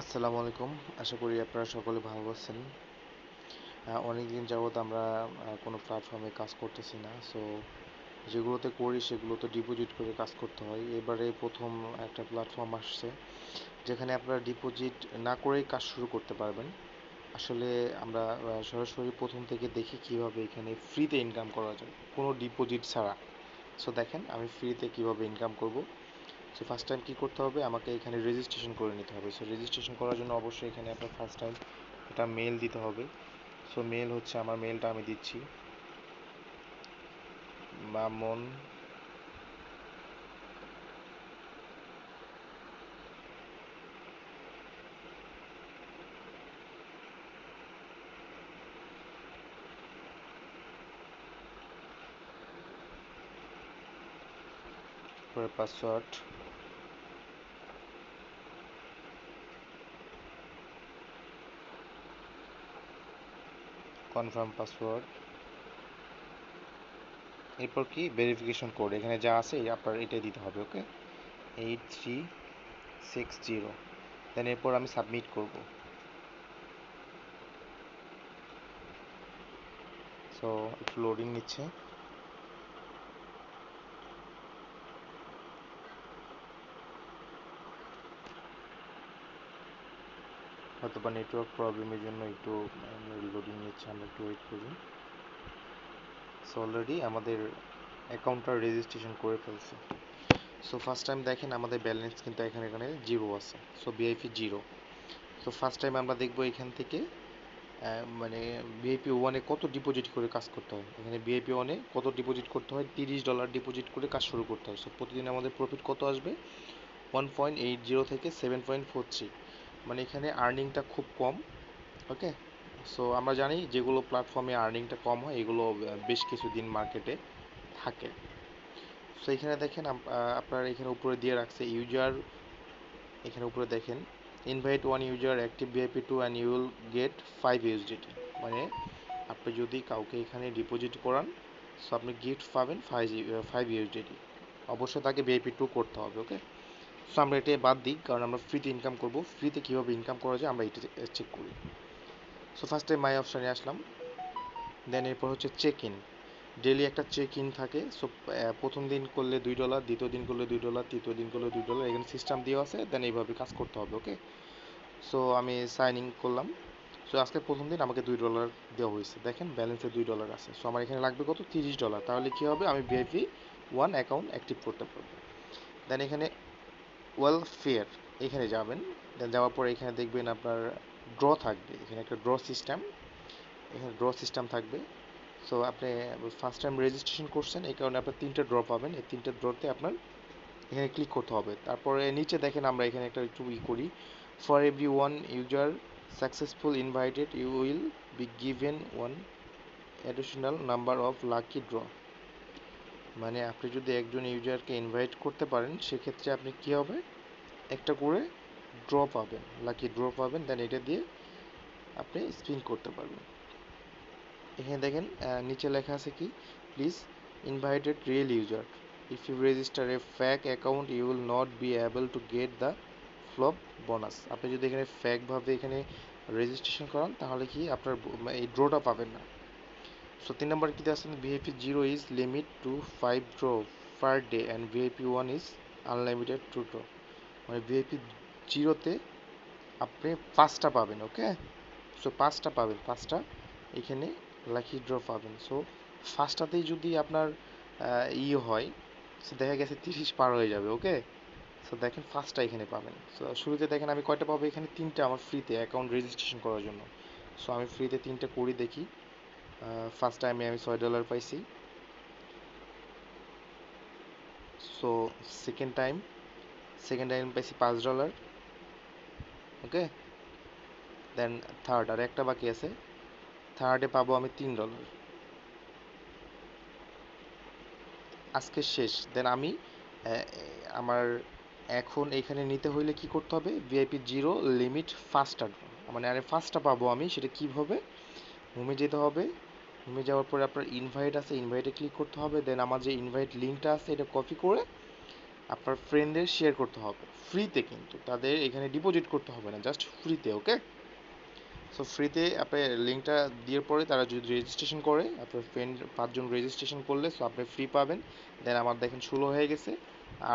আসসালামু আলাইকুম। আশা করি আপনারা সকলে ভালো আছেন। অনেকদিন যাবৎ আমরা কোনো প্ল্যাটফর্মে কাজ করতেছি না। সো যেগুলোতে করি সেগুলোতে ডিপোজিট করে কাজ করতে হয়। এবারে প্রথম একটা প্ল্যাটফর্ম আসছে যেখানে আপনারা ডিপোজিট না করেই কাজ শুরু করতে পারবেন। আসলে আমরা সরাসরি প্রথম থেকে দেখি কিভাবে এখানে ফ্রিতে ইনকাম করা যায় কোনো ডিপোজিট ছাড়া। সো দেখেন আমি ফ্রিতে কিভাবে ইনকাম করব। সো ফার্স্ট টাইম কী করতে হবে, আমাকে এখানে রেজিস্ট্রেশন করে নিতে হবে। সো রেজিস্ট্রেশন করার জন্য অবশ্যই এখানে আপনার ফার্স্ট টাইম একটা মেল দিতে হবে। সো মেল হচ্ছে, আমার মেলটা আমি দিচ্ছি, মামুন পরে পাসওয়ার্ড, কনফার্ম পাসওয়ার্ড, এরপর কি ভেরিফিকেশন কোড এখানে যা আছে আপনার এটাই দিতে হবে। ওকে, 8360। দেন এরপর আমি সাবমিট করব। সো একটু লোডিং নিচ্ছে। হয়তো বা নেটওয়ার্ক প্রবলেমের জন্য একটু লোডিং নিচ্ছে, আমরা একটু ওয়েট করি। সো অলরেডি আমাদের অ্যাকাউন্টটা রেজিস্ট্রেশন করে ফেলছে। সো ফার্স্ট টাইম দেখেন আমাদের ব্যালেন্স কিন্তু এখানে এখানে জিরো আছে। So VIP zero. So first time আমরা দেখবো এখান থেকে মানে ভিআইপি ওয়ানে কত ডিপোজিট করে কাজ করতে হয়। এখানে ভিআইপি ওয়ানে কত ডিপোজিট করতে হয়, $30 ডিপোজিট করে কাজ শুরু করতে হয়। সো প্রতিদিন আমাদের প্রফিট কত আসবে, 1.80 থেকে 7.43। মানে এখানে আর্নিংটা খুব কম। ওকে, সো আমরা জানি যেগুলো প্ল্যাটফর্মে আর্নিংটা কম হয় এগুলো বেশ কিছুদিন মার্কেটে থাকে। সো এখানে দেখেন আপনার এখানে উপরে দিয়ে রাখছে ইউজার। এখানে উপরে দেখেন invite one user active VIP two and you will get 5 USDT। মানে আপনি যদি কাউকে এখানে ডিপোজিট করান, সো আপনি গিফট পাবেন 5 USDT। অবশ্যই তাকে ভিআইপি টু করতে হবে। ওকে, সো আমরা এটা বাদ দিই, কারণ আমরা ফ্রিতে ইনকাম করব। ফ্রিতে কীভাবে ইনকাম করা যায় আমরা এটা চেক করি। সো ফার্স্টে মাই অপশানে আসলাম। দেন এরপর হচ্ছে চেক ইন। ডেলি একটা চেক ইন থাকে। সো প্রথম দিন করলে $2, দ্বিতীয় দিন করলে $2, তৃতীয় দিন করলে $2, এখানে সিস্টেম দেওয়া আছে। দেন এইভাবে কাজ করতে হবে। ওকে, সো আমি সাইন ইন করলাম। সো আজকে প্রথম দিন আমাকে $2 দেওয়া হয়েছে। দেখেন ব্যালেন্সে $2 আছে। সো আমার এখানে লাগবে কত, $30। তাহলে কী হবে, আমি ভিআইপি ওয়ান অ্যাকাউন্ট অ্যাক্টিভ করতে পারবো। দেন এখানে ওয়েলফেয়ার এখানে যাবেন। দেন যাওয়ার পরে এখানে দেখবেন আপনার ড্র থাকবে। এখানে একটা ড্র সিস্টেম, এখানে ড্র সিস্টেম থাকবে। সো আপনি ফার্স্ট টাইম রেজিস্ট্রেশন করছেন, এই কারণে আপনার 3টে ড্র পাবেন। এই 3টে ড্রতে আপনার এখানে ক্লিক করতে হবে। তারপরে নিচে দেখেন আমরা এখানে একটা একটু করি, for every one user successful invited you will be given one additional number of lucky draw. মানে আপনি যদি একজন ইউজারকে ইনভাইট করতে পারেন সেক্ষেত্রে আপনি কী হবে, একটা করে ড্র পাবেন, লাকি ড্র পাবেন। দেন এটা দিয়ে আপনি স্পিন করতে পারবেন। এখানে দেখেন নিচে লেখা আছে কি, please invited real user, if you register a fake account you will not be able to get the flop bonus. আপনি যদি এখানে ফ্যাকভাবে এখানে রেজিস্ট্রেশন করান তাহলে কি আপনার এই ড্রটা পাবেন না। সো 3 নম্বর কী আছে, VIP zero is limit to 5 draw per day and VIP one is unlimited to draw. মানে ভিআইপি জিরোতে আপনি 5টা পাবেন। ওকে, সো 5টা পাবেন, 5টা এখানে লাকি ড্র পাবেন। সো ফার্স্টটাতেই যদি আপনার হয়, সো দেখা গেছে 30 পার হয়ে যাবে। ওকে, সো দেখেন ফার্স্টটা এখানে পাবেন। সো শুরুতে দেখেন আমি কয়টা পাবো, এখানে 3টে আমার ফ্রিতে অ্যাকাউন্ট রেজিস্ট্রেশন করার জন্য। সো আমি ফ্রিতে 3টে করি দেখি। ফার্স্ট টাইমে আমি $6 পাইছি। So second time, second time পাইছি $5। ওকে, দেন থার্ড আর একটা বাকি আছে, থার্ডে পাবো আমি $3। আজকে শেষ। দেন আমি আমার এখন এখানে নিতে হইলে কি করতে হবে, ভিআইপি জিরো লিমিট ফাস্টার, মানে আরে ফার্স্টটা পাবো আমি, সেটা কীভাবে, হোমে যেতে হবে। হোমে যাওয়ার পরে আপনার ইনভাইট আছে, ইনভাইটে ক্লিক করতে হবে। দেন আমার যে ইনভাইট লিঙ্কটা আছে এটা কপি করে আপনার ফ্রেন্ডদের শেয়ার করতে হবে ফ্রিতে, কিন্তু তাদের এখানে ডিপোজিট করতে হবে না, জাস্ট ফ্রিতে। ওকে, সো ফ্রিতে আপনি লিঙ্কটা দেওয়ার পরে তারা যদি রেজিস্ট্রেশন করে, আপনার ফ্রেন্ড 5 জন রেজিস্ট্রেশন করলে, সো আপনি ফ্রি পাবেন। দেন আমার দেখেন 16 হয়ে গেছে,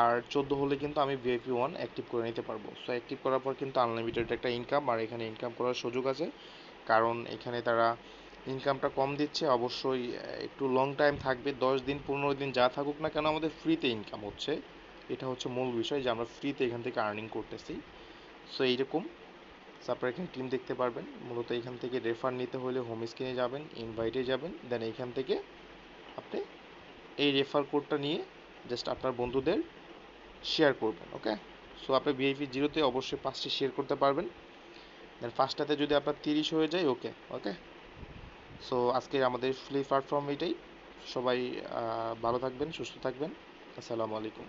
আর 14 হলে কিন্তু আমি VIP 1 অ্যাক্টিভ করে নিতে পারবো। সো অ্যাক্টিভ করার পর কিন্তু আনলিমিটেড একটা ইনকাম, আর এখানে ইনকাম করার সুযোগ আছে, কারণ এখানে তারা ইনকামটা কম দিচ্ছে। অবশ্যই একটু লং টাইম থাকবে, 10 দিন 15 দিন যা থাকুক না কেন, আমাদের ফ্রিতে ইনকাম হচ্ছে। এটা হচ্ছে মূল বিষয়, যে আমরা ফ্রিতে এখান থেকে আর্নিং করতেছি। সো এইরকম। সো আপনারা এখানে টিম দেখতে পারবেন। মূলত এখান থেকে রেফার নিতে হলে হোম স্ক্রিনে যাবেন, ইনভাইটে যাবেন, দেন এইখান থেকে আপনি এই রেফার কোডটা নিয়ে জাস্ট আপনার বন্ধুদের শেয়ার করবেন। ওকে, সো আপনি VIP 0-তে অবশ্যই 5টি শেয়ার করতে পারবেন। দেন ফার্স্টটাতে যদি আপনার 30 হয়ে যায়, ওকে ওকে। সো আজকে আমাদের ফ্রি প্ল্যাটফর্ম এটাই। সবাই ভালো থাকবেন, সুস্থ থাকবেন। আসসালামু আলাইকুম।